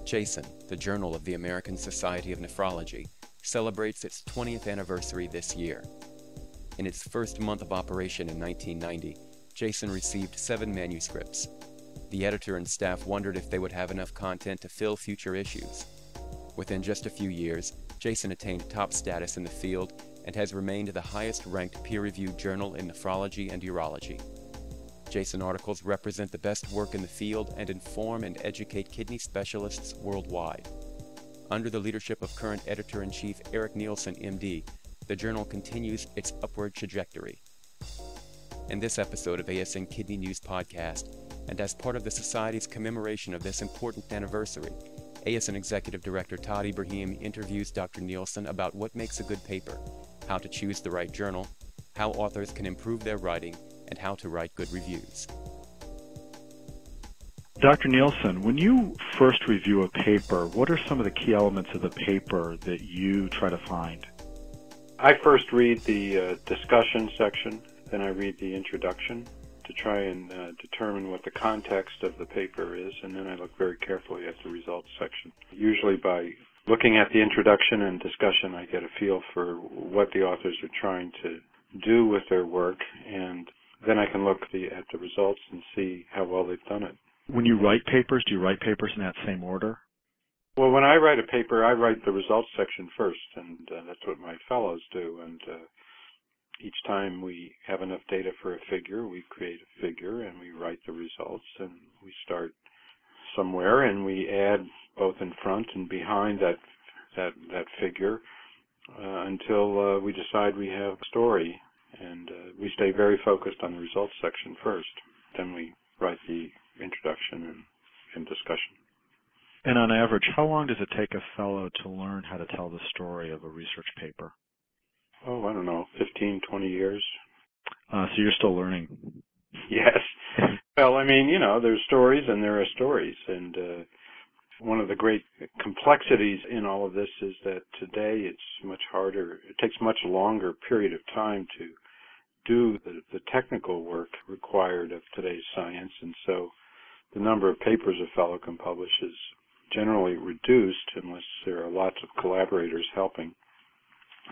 JASN, the Journal of the American Society of Nephrology, celebrates its 20th anniversary this year. In its first month of operation in 1990, JASN received 7 manuscripts. The editor and staff wondered if they would have enough content to fill future issues. Within just a few years, JASN attained top status in the field and has remained the highest-ranked peer-reviewed journal in nephrology and urology. JASN articles represent the best work in the field and inform and educate kidney specialists worldwide. Under the leadership of current Editor-in-Chief Eric Neilson, MD, the journal continues its upward trajectory. In this episode of ASN Kidney News Podcast, and as part of the Society's commemoration of this important anniversary, ASN Executive Director Todd Ibrahim interviews Dr. Neilson about what makes a good paper, how to choose the right journal, how authors can improve their writing, and how to write good reviews. Dr. Neilson, when you first review a paper, what are some of the key elements of the paper that you try to find? I first read the discussion section, then I read the introduction to try and determine what the context of the paper is, and then I look very carefully at the results section. Usually by looking at the introduction and discussion, I get a feel for what the authors are trying to do with their work, and then I can look at the results and see how well they've done it. When you write papers, do you write papers in that same order? Well, when I write a paper, I write the results section first, and that's what my fellows do. And each time we have enough data for a figure, we create a figure and we write the results, and we start somewhere and we add both in front and behind that figure until we decide we have a story. And we stay very focused on the results section first. Then we write the introduction and discussion. And on average, how long does it take a fellow to learn how to tell the story of a research paper? Oh, I don't know, 15, 20 years. So you're still learning. Yes. Well, I mean, there's stories and there are stories. And one of the great complexities in all of this is that today it's much harder. It takes much longer period of time to do the technical work required of today's science. And so the number of papers a fellow can publish is generally reduced unless there are lots of collaborators helping.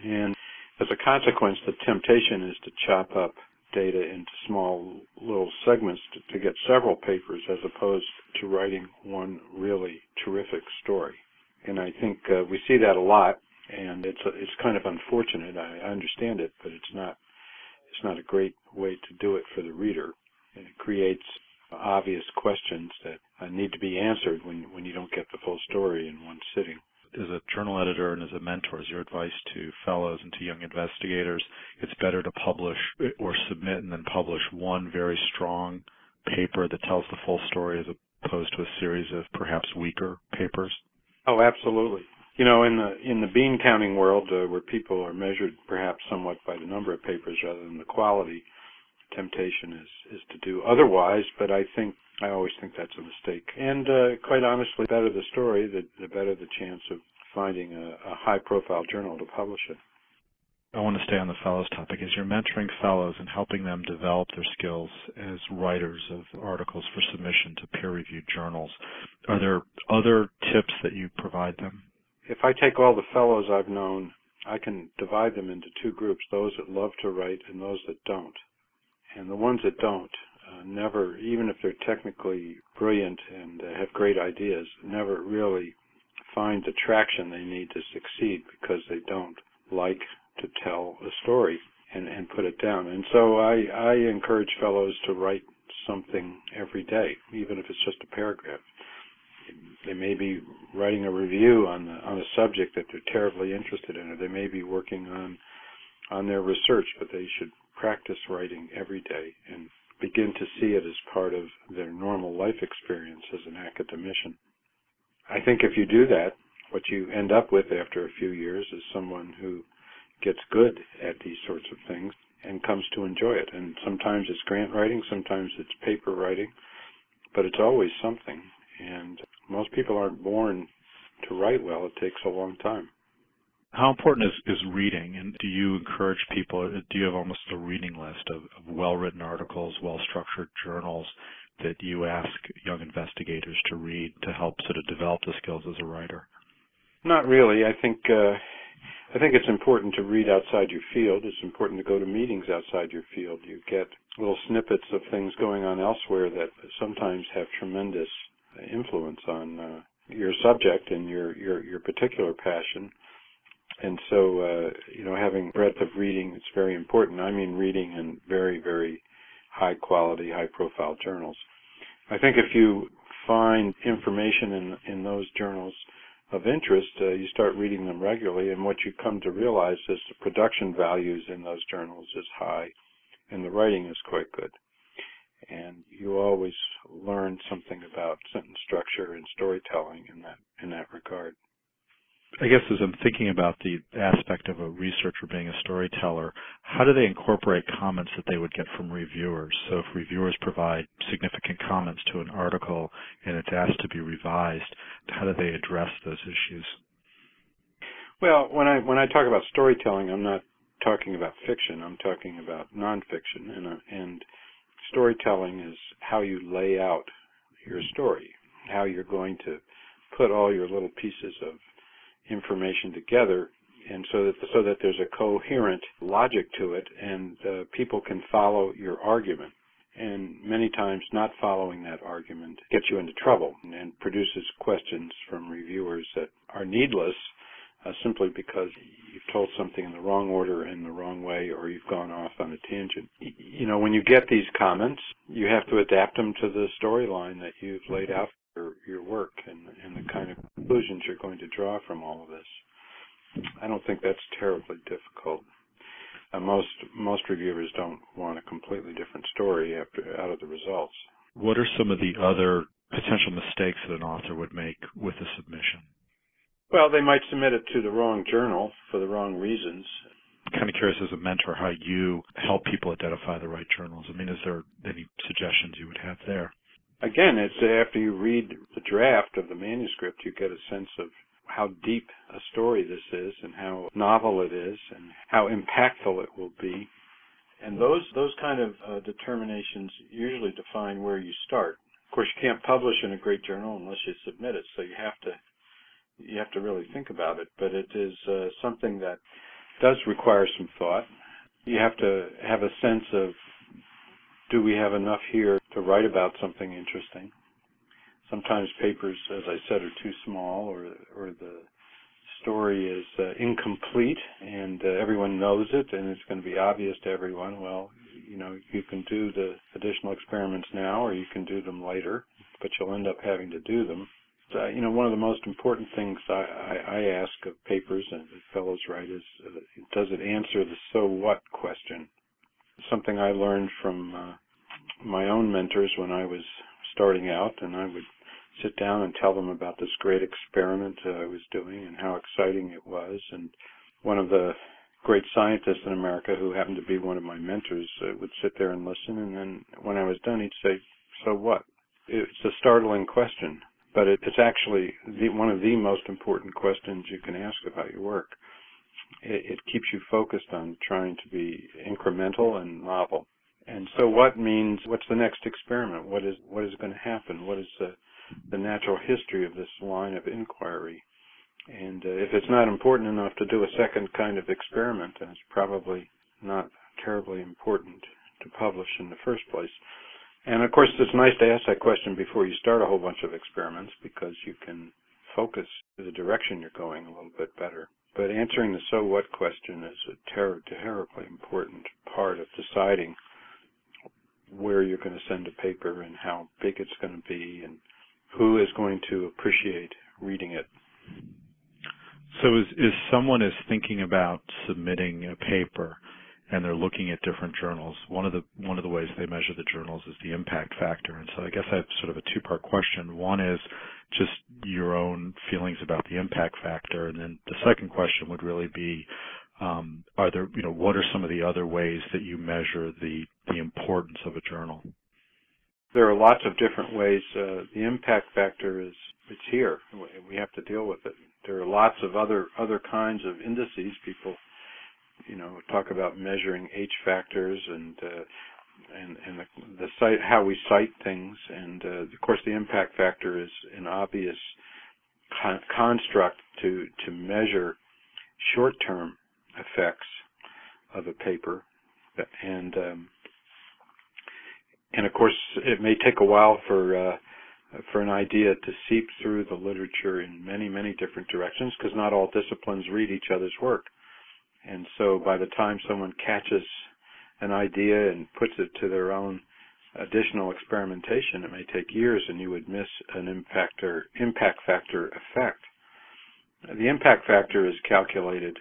And as a consequence, the temptation is to chop up data into small little segments to get several papers as opposed to writing one really terrific story. And I think we see that a lot, and it's kind of unfortunate. I understand it, but it's not a great way to do it for the reader. And it creates obvious questions that need to be answered when you don't get the full story in one sitting. As a journal editor and as a mentor, is your advice to fellows and to young investigators, it's better to publish or submit and then publish one very strong paper that tells the full story as opposed to a series of perhaps weaker papers? Oh, absolutely. In the bean counting world, where people are measured perhaps somewhat by the number of papers rather than the quality, temptation is to do otherwise, but I always think that's a mistake. And quite honestly, the better the story, the better the chance of finding a high-profile journal to publish it. I want to stay on the fellows topic. As you're mentoring fellows and helping them develop their skills as writers of articles for submission to peer-reviewed journals, are there other tips that you provide them? If I take all the fellows I've known, I can divide them into 2 groups, those that love to write and those that don't. And the ones that don't, never, even if they're technically brilliant and have great ideas, never really find the traction they need to succeed because they don't like to tell a story and put it down. And so I encourage fellows to write something every day, even if it's just a paragraph. They may be writing a review on a subject that they're terribly interested in, or they may be working on their research, but they should practice writing every day and begin to see it as part of their normal life experience as an academician. I think if you do that, what you end up with after a few years is someone who gets good at these sorts of things and comes to enjoy it. And sometimes it's grant writing, sometimes it's paper writing, but it's always something. And most people aren't born to write well. It takes a long time. How important is reading, and do you encourage people, do you have almost a reading list of well-written articles, well-structured journals that you ask young investigators to read to help sort of develop the skills as a writer? Not really. I think it's important to read outside your field. It's important to go to meetings outside your field. You get little snippets of things going on elsewhere that sometimes have tremendous influence on your subject and your particular passion. And so, having breadth of reading is very important. I mean reading in very, very high quality, high profile journals. I think if you find information in those journals of interest, you start reading them regularly, and what you come to realize is the production values in those journals is high, and the writing is quite good. And you always learn something about sentence structure and storytelling in that regard. I guess as I'm thinking about the aspect of a researcher being a storyteller, how do they incorporate comments that they would get from reviewers? So if reviewers provide significant comments to an article and it's asked to be revised, how do they address those issues? Well, when I talk about storytelling, I'm not talking about fiction. I'm talking about nonfiction, and storytelling is how you lay out your story, how you're going to put all your little pieces of information together, and so that there's a coherent logic to it, and people can follow your argument. And many times not following that argument gets you into trouble and produces questions from reviewers that are needless simply because you've told something in the wrong order, in the wrong way, or you've gone off on a tangent. When you get these comments, you have to adapt them to the storyline that you've laid out for your work and the kind of conclusions you're going to draw from all of this. I don't think that's terribly difficult. Most reviewers don't want a completely different story out of the results. What are some of the other potential mistakes that an author would make with a submission? Well, they might submit it to the wrong journal for the wrong reasons. I'm kind of curious as a mentor how you help people identify the right journals. I mean, is there any suggestions you would have there? Again, it's after you read the draft of the manuscript, you get a sense of how deep a story this is and how novel it is and how impactful it will be. And those kind of determinations usually define where you start. Of course, you can't publish in a great journal unless you submit it, so you have to really think about it. But it is something that does require some thought. You have to have a sense of, do we have enough here to write about something interesting? Sometimes papers, as I said, are too small, or the story is incomplete, and everyone knows it, and it's going to be obvious to everyone. Well, you can do the additional experiments now, or you can do them later, but you'll end up having to do them. One of the most important things I ask of papers and fellows write is, does it answer the so what question? Something I learned from my own mentors when I was starting out, and I would sit down and tell them about this great experiment I was doing and how exciting it was. And one of the great scientists in America, who happened to be one of my mentors, would sit there and listen, and then when I was done, he'd say, so what? It's a startling question, but it's actually one of the most important questions you can ask about your work. It keeps you focused on trying to be incremental and novel. And so what means, what's the next experiment? What is going to happen? What is the natural history of this line of inquiry? And if it's not important enough to do a second kind of experiment, then it's probably not terribly important to publish in the first place. And of course, it's nice to ask that question before you start a whole bunch of experiments, because you can focus the direction you're going a little bit better. But answering the so what question is a terribly important part of deciding where you're going to send a paper and how big it's going to be and who is going to appreciate reading it. So is someone is thinking about submitting a paper and they're looking at different journals, one of the ways they measure the journals is the impact factor. And so I guess I have sort of a two-part question. One is just your own feelings about the impact factor, and then the second question would really be, what are some of the other ways that you measure the importance of a journal? There are lots of different ways. The impact factor it's here. We have to deal with it. There are lots of other kinds of indices. People, talk about measuring H factors and how we cite things, and of course the impact factor is an obvious construct to measure short-term effects of a paper, and of course it may take a while for an idea to seep through the literature in many different directions, because not all disciplines read each other's work. And so by the time someone catches an idea and puts it to their own additional experimentation, it may take years, and you would miss an impact factor effect. The impact factor is calculated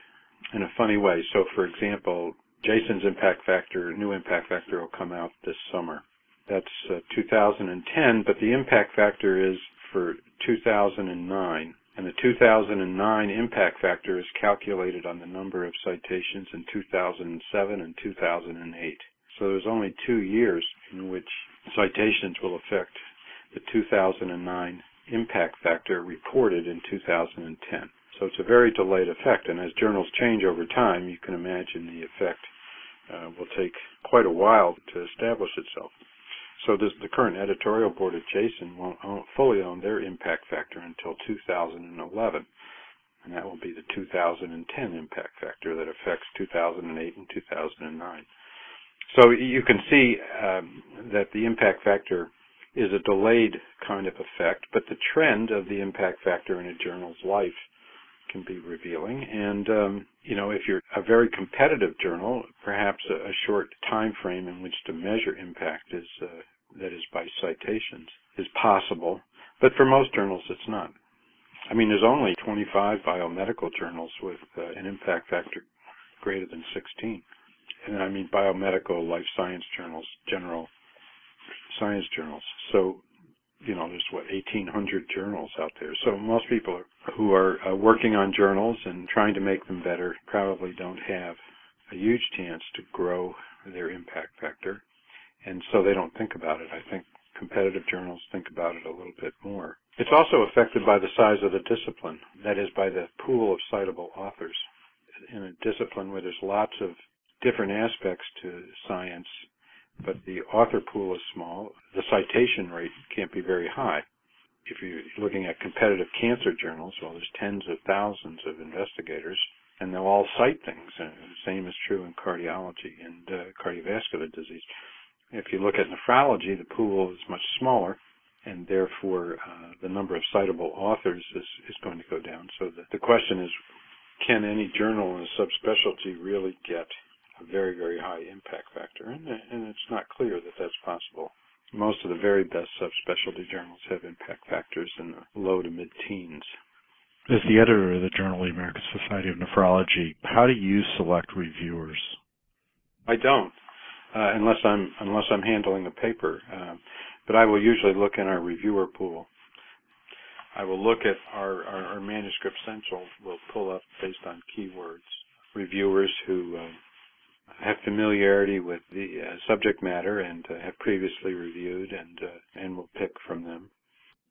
in a funny way. So, for example, JASN's impact factor, new impact factor, will come out this summer. That's 2010, but the impact factor is for 2009. And the 2009 impact factor is calculated on the number of citations in 2007 and 2008. So there's only 2 years in which citations will affect the 2009 impact factor reported in 2010. So it's a very delayed effect, and as journals change over time, you can imagine the effect will take quite a while to establish itself. So the current editorial board at JASN won't fully own their impact factor until 2011, and that will be the 2010 impact factor that affects 2008 and 2009. So you can see that the impact factor is a delayed kind of effect, but the trend of the impact factor in a journal's life can be revealing. And, if you're a very competitive journal, perhaps a short time frame in which to measure impact that is by citations is possible. But for most journals, it's not. I mean, there's only 25 biomedical journals with an impact factor greater than 16. And I mean biomedical, life science journals, general science journals. So, there's 1,800 journals out there. So most people who are working on journals and trying to make them better probably don't have a huge chance to grow their impact factor. And so they don't think about it. I think competitive journals think about it a little bit more. It's also affected by the size of the discipline, that is, by the pool of citable authors. In a discipline where there's lots of different aspects to science, but the author pool is small, the citation rate can't be very high. If you're looking at competitive cancer journals, well, there's tens of thousands of investigators, and they'll all cite things. The same is true in cardiology and cardiovascular disease. If you look at nephrology, the pool is much smaller, and therefore the number of citable authors is going to go down. So the question is, can any journal in a subspecialty really get a very high impact factor? And it's not clear that that's possible. Most of the very best subspecialty journals have impact factors in the low to mid-teens. As the editor of the journal, the American Society of Nephrology, how do you select reviewers? I don't, unless I'm handling the paper. But I will usually look in our reviewer pool. I will look at our Manuscript Central. Will pull up based on keywords reviewers who have familiarity with the subject matter and have previously reviewed, and will pick from them.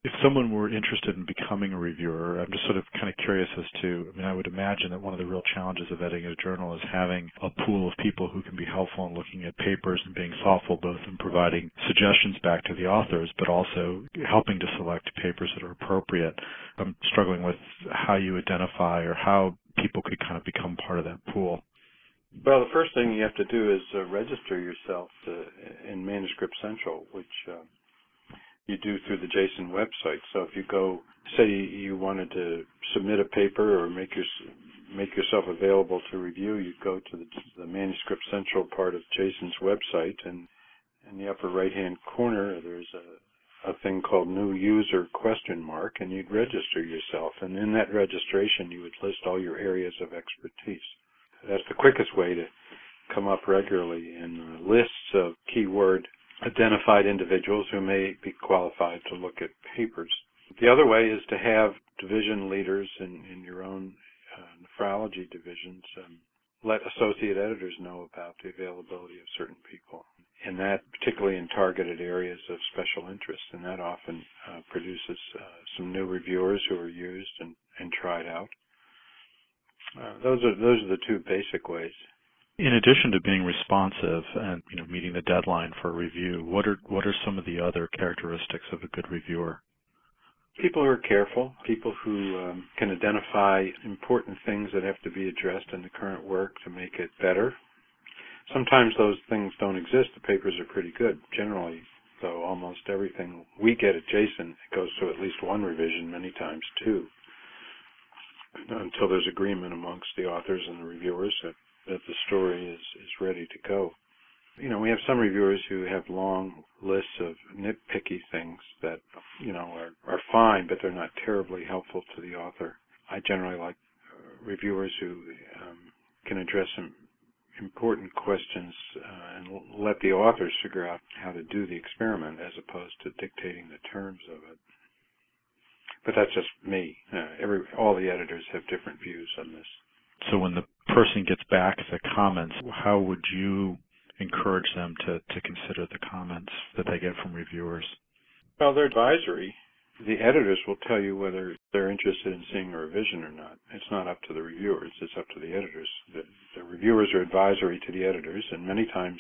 If someone were interested in becoming a reviewer, I'm just sort of kind of curious as to, I would imagine that one of the real challenges of editing a journal is having a pool of people who can be helpful in looking at papers and being thoughtful both in providing suggestions back to the authors, but also helping to select papers that are appropriate. I'm struggling with how you identify or how people could kind of become part of that pool. Well, the first thing you have to do is register yourself in Manuscript Central, which you do through the JASN website. So if you go, say you wanted to submit a paper or make yourself available to review, you go to the Manuscript Central part of JASN's website, and in the upper right-hand corner there's a thing called New User ? And you'd register yourself. And in that registration you would list all your areas of expertise. That's the quickest way to come up regularly in lists of keyword identified individuals who may be qualified to look at papers. The other way is to have division leaders in your own nephrology divisions let associate editors know about the availability of certain people, and that particularly in targeted areas of special interest, and that often produces some new reviewers who are used and tried out. Those are the two basic ways. In addition to being responsive and meeting the deadline for a review, what are some of the other characteristics of a good reviewer? People who are careful, people who can identify important things that have to be addressed in the current work to make it better. Sometimes those things don't exist. The papers are pretty good. Generally, though, almost everything we get at JASN goes to at least one revision, many times two, until there's agreement amongst the authors and the reviewers that the story is ready to go. We have some reviewers who have long lists of nitpicky things that, are fine, but they're not terribly helpful to the author. I generally like reviewers who can address some important questions and let the authors figure out how to do the experiment as opposed to dictating the terms of it. But that's just me. All the editors have different views on this. So when the person gets back the comments, how would you encourage them to consider the comments that they get from reviewers? Well, they're advisory. The editors will tell you whether they're interested in seeing a revision or not. It's not up to the reviewers. It's up to the editors. The reviewers are advisory to the editors, and many times,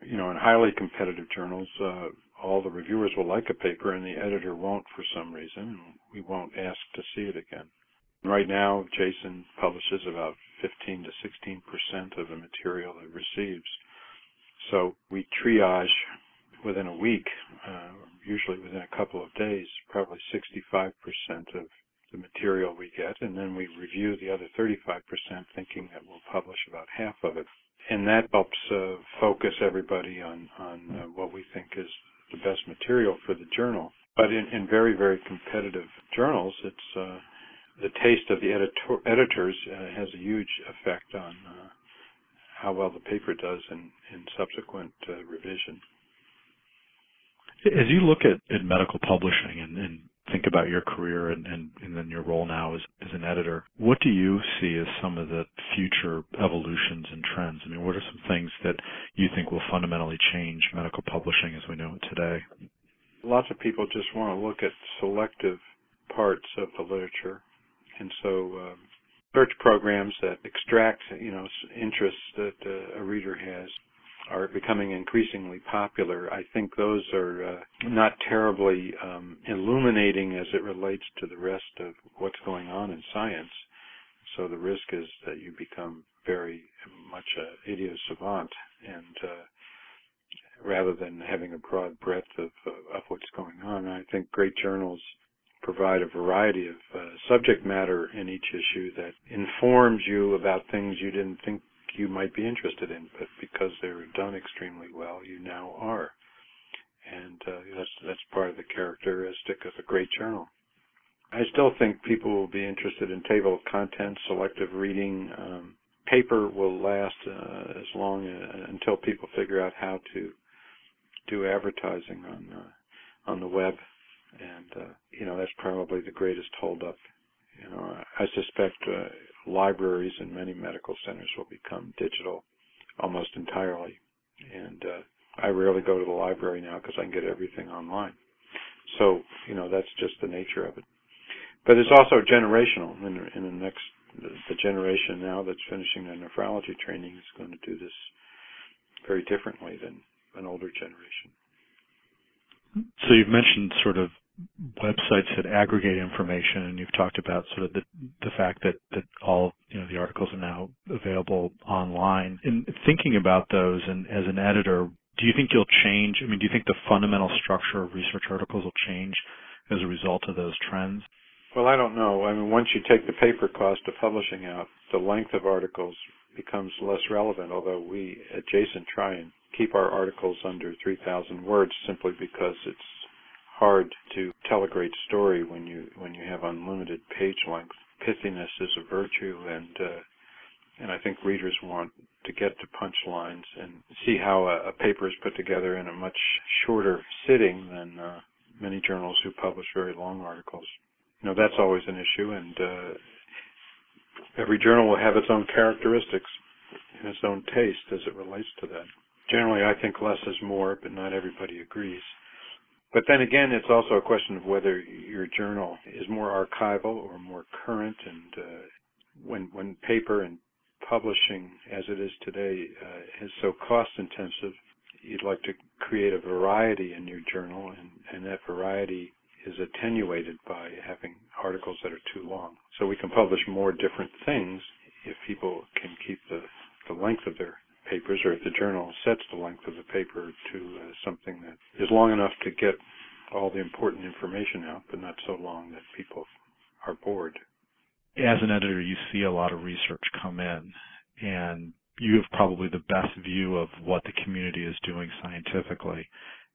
in highly competitive journals, all the reviewers will like a paper and the editor won't for some reason, and we won't ask to see it again. Right now, JASN publishes about 15 to 16% of the material it receives. So we triage within a week, usually within a couple of days, probably 65% of the material we get, and then we review the other 35% thinking that we'll publish about half of it. And that helps focus everybody on what we think is the best material for the journal. But in very, very competitive journals, it's the taste of the editors has a huge effect on how well the paper does in subsequent revision. As you look at medical publishing and think about your career and then your role now as an editor, what do you see as some of the future evolutions and trends? I mean, what are some things that you think will fundamentally change medical publishing as we know it today? Lots of people just want to look at selective parts of the literature. And so search programs that extract, interests that a reader has are becoming increasingly popular. I think those are not terribly illuminating as it relates to the rest of what's going on in science. So the risk is that you become very much an idiot savant, and rather than having a broad breadth of what's going on. I think great journals provide a variety of subject matter in each issue that informs you about things you didn't think you might be interested in, but because they were done extremely well, you now are. And that's part of the characteristic of a great journal. I still think people will be interested in table of contents, selective reading. Paper will last as long until people figure out how to do advertising on the web. And, that's probably the greatest holdup. I suspect libraries in many medical centers will become digital almost entirely. And I rarely go to the library now because I can get everything online. So, that's just the nature of it. But it's also generational. In the generation now that's finishing their nephrology training is going to do this very differently than an older generation. So you've mentioned sort of websites that aggregate information, and you've talked about sort of the fact that all the articles are now available online. In thinking about those, and as an editor, do you think you'll change? I mean, do you think the fundamental structure of research articles will change as a result of those trends? Well, I don't know. I mean, once you take the paper cost of publishing out, the length of articles becomes less relevant, although we at JASN try and keep our articles under 3,000 words simply because it's hard to tell a great story when you have unlimited page length. Pithiness is a virtue, and I think readers want to get to punchlines and see how a paper is put together in a much shorter sitting than many journals who publish very long articles. That's always an issue, and every journal will have its own characteristics and its own taste as it relates to that. Generally, I think less is more, but not everybody agrees. But then again, it's also a question of whether your journal is more archival or more current, and when paper and publishing as it is today is so cost-intensive, you'd like to create a variety in your journal, and that variety is attenuated by having articles that are too long. So we can publish more different things if people can keep the length of their papers, or if the journal sets the length of the paper to something that is long enough to get all the important information out, but not so long that people are bored. As an editor, you see a lot of research come in, and you have probably the best view of what the community is doing scientifically.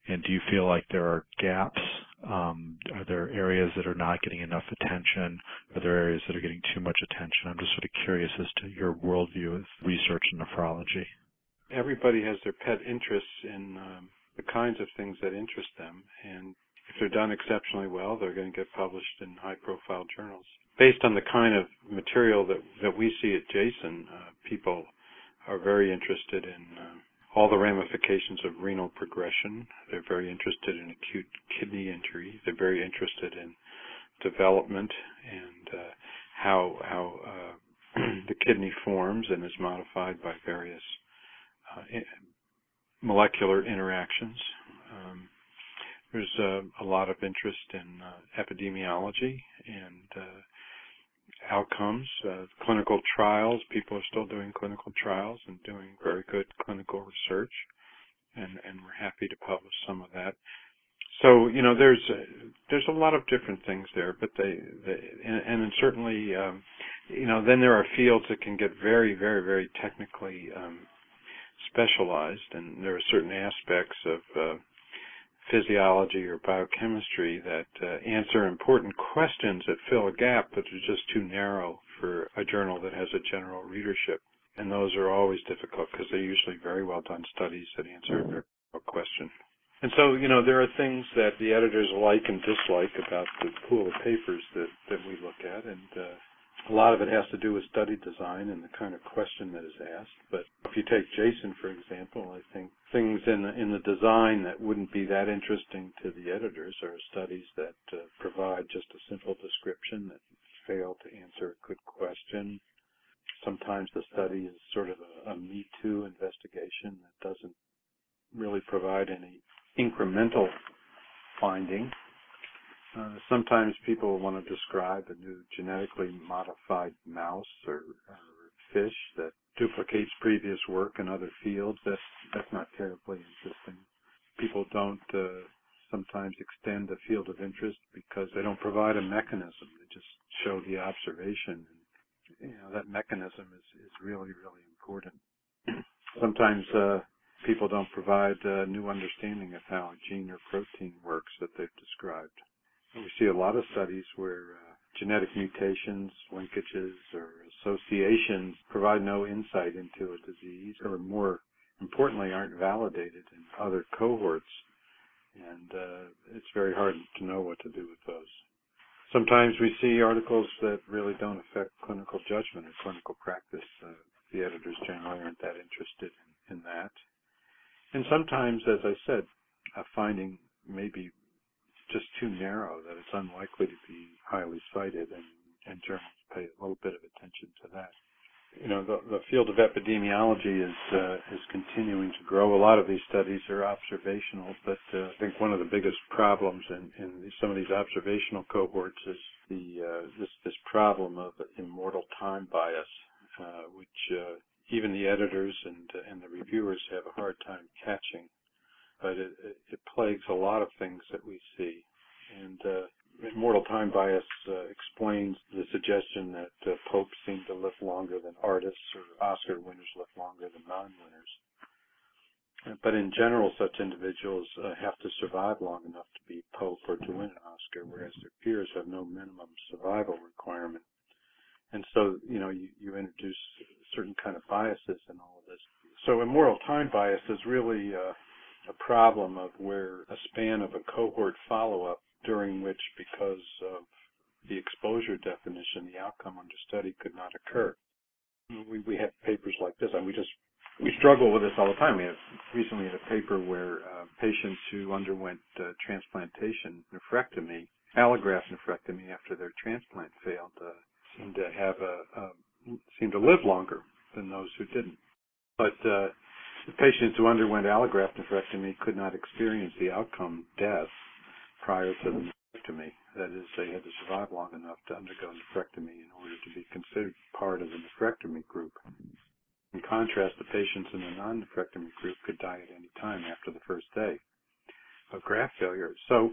And do you feel like there are gaps? Are there areas that are not getting enough attention? Are there areas that are getting too much attention? I'm just sort of curious as to your worldview of research in nephrology. Everybody has their pet interests in the kinds of things that interest them, and if they're done exceptionally well, they're going to get published in high-profile journals. Based on the kind of material that we see at JASN, people are very interested in all the ramifications of renal progression. They're very interested in acute kidney injury. They're very interested in development and how the kidney forms and is modified by various molecular interactions. There's a lot of interest in epidemiology and outcomes, clinical trials. People are still doing clinical trials and doing very good clinical research, and we're happy to publish some of that. So, you know, there's a lot of different things there, but and certainly, you know, then there are fields that can get very, very, very technically specialized, and there are certain aspects of physiology or biochemistry that answer important questions that fill a gap that are just too narrow for a journal that has a general readership. And those are always difficult because they're usually very well done studies that answer a very difficult question. And so, you know, there are things that the editors like and dislike about the pool of papers that we look at, and a lot of it has to do with study design and the kind of question that is asked. But if you take JASN, for example, I think things in the design that wouldn't be that interesting to the editors are studies that provide just a simple description that fail to answer a good question. Sometimes the study is sort of a Me Too investigation that doesn't really provide any incremental finding. Sometimes people want to describe a new genetically modified mouse or fish that duplicates previous work in other fields. That's not terribly interesting. People don't sometimes extend the field of interest because they don't provide a mechanism. They just show the observation. And, you know, that mechanism is really, really important. Sometimes people don't provide a new understanding of how a gene or protein works that they've described. We see a lot of studies where genetic mutations, linkages, or associations provide no insight into a disease, or more importantly, aren't validated in other cohorts. And it's very hard to know what to do with those. Sometimes we see articles that really don't affect clinical judgment or clinical practice. The editors generally aren't that interested in that. And sometimes, as I said, a finding may be just too narrow that it's unlikely to be highly cited, and journals pay a little bit of attention to that. You know, the field of epidemiology is continuing to grow. A lot of these studies are observational, but I think one of the biggest problems in some of these observational cohorts is this problem of immortal time bias, which even the editors and the reviewers have a hard time catching. But it plagues a lot of things that we see. And immortal time bias explains the suggestion that popes seem to live longer than artists, or Oscar winners live longer than non-winners. But in general, such individuals have to survive long enough to be pope or to win an Oscar, whereas their peers have no minimum survival requirement. And so, you know, you introduce certain kind of biases in all of this. So immortal time bias is really a problem of where a span of a cohort follow-up during which, because of the exposure definition, the outcome under study could not occur. We have papers like this, and we struggle with this all the time. We recently had a paper where patients who underwent transplantation nephrectomy, allograft nephrectomy after their transplant failed, seem to live longer. than those who didn't. But the patients who underwent allograft nephrectomy could not experience the outcome death prior to the nephrectomy. That is, they had to survive long enough to undergo nephrectomy in order to be considered part of the nephrectomy group. In contrast, the patients in the non-nephrectomy group could die at any time after the first day of graft failure. So,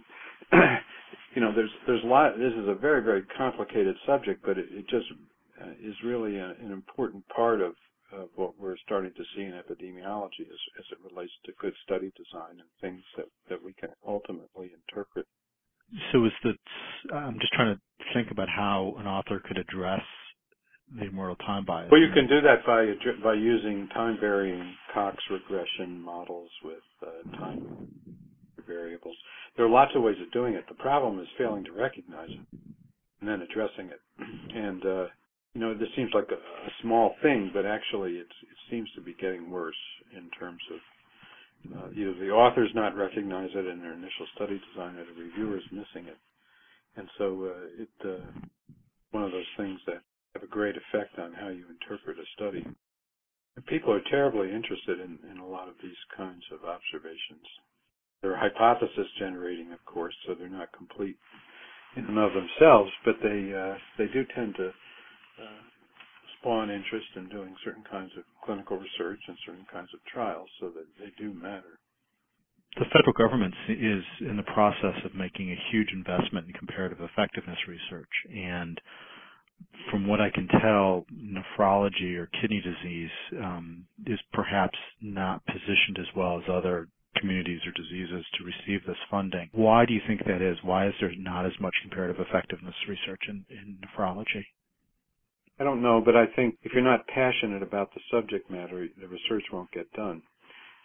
there's a lot. This is a very, very complicated subject, but it just is really an important part of what we're starting to see in epidemiology as it relates to good study design and things that we can ultimately interpret. So I'm just trying to think about how an author could address the immortal time bias. Well, you can do that by using time-varying Cox regression models with time variables. There are lots of ways of doing it. The problem is failing to recognize it and then addressing it. And this seems like a small thing, but actually it seems to be getting worse in terms of either the authors not recognize it in their initial study design or the reviewers missing it. And so it's one of those things that have a great effect on how you interpret a study. And people are terribly interested in a lot of these kinds of observations. They're hypothesis generating, of course, so they're not complete in and of themselves, but they do tend to spawn interest in doing certain kinds of clinical research and certain kinds of trials, so that they do matter. The federal government is in the process of making a huge investment in comparative effectiveness research, and from what I can tell, nephrology or kidney disease is perhaps not positioned as well as other communities or diseases to receive this funding. Why do you think that is? Why is there not as much comparative effectiveness research in nephrology? I don't know, but I think if you're not passionate about the subject matter, the research won't get done.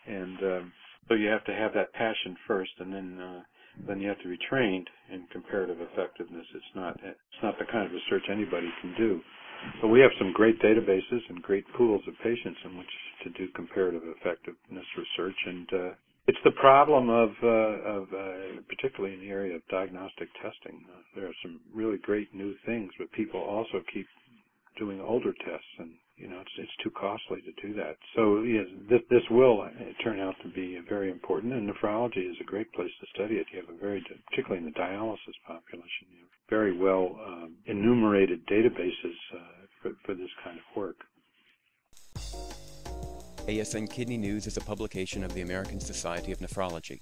And so you have to have that passion first, and then you have to be trained in comparative effectiveness. It's not the kind of research anybody can do. But we have some great databases and great pools of patients in which to do comparative effectiveness research, and it's the problem of particularly in the area of diagnostic testing. There are some really great new things, but people also keep doing older tests, and it's too costly to do that. So yes, this will turn out to be very important, and nephrology is a great place to study it. You have particularly in the dialysis population, you have very well enumerated databases for this kind of work. ASN Kidney News is a publication of the American Society of Nephrology.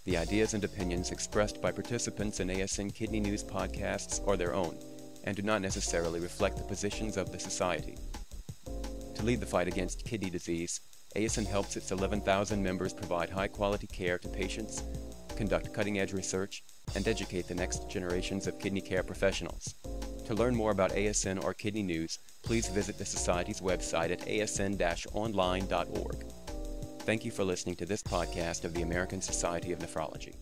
The ideas and opinions expressed by participants in ASN Kidney News podcasts are their own, and do not necessarily reflect the positions of the Society. To lead the fight against kidney disease, ASN helps its 11,000 members provide high-quality care to patients, conduct cutting-edge research, and educate the next generations of kidney care professionals. To learn more about ASN or Kidney News, please visit the Society's website at asn-online.org. Thank you for listening to this podcast of the American Society of Nephrology.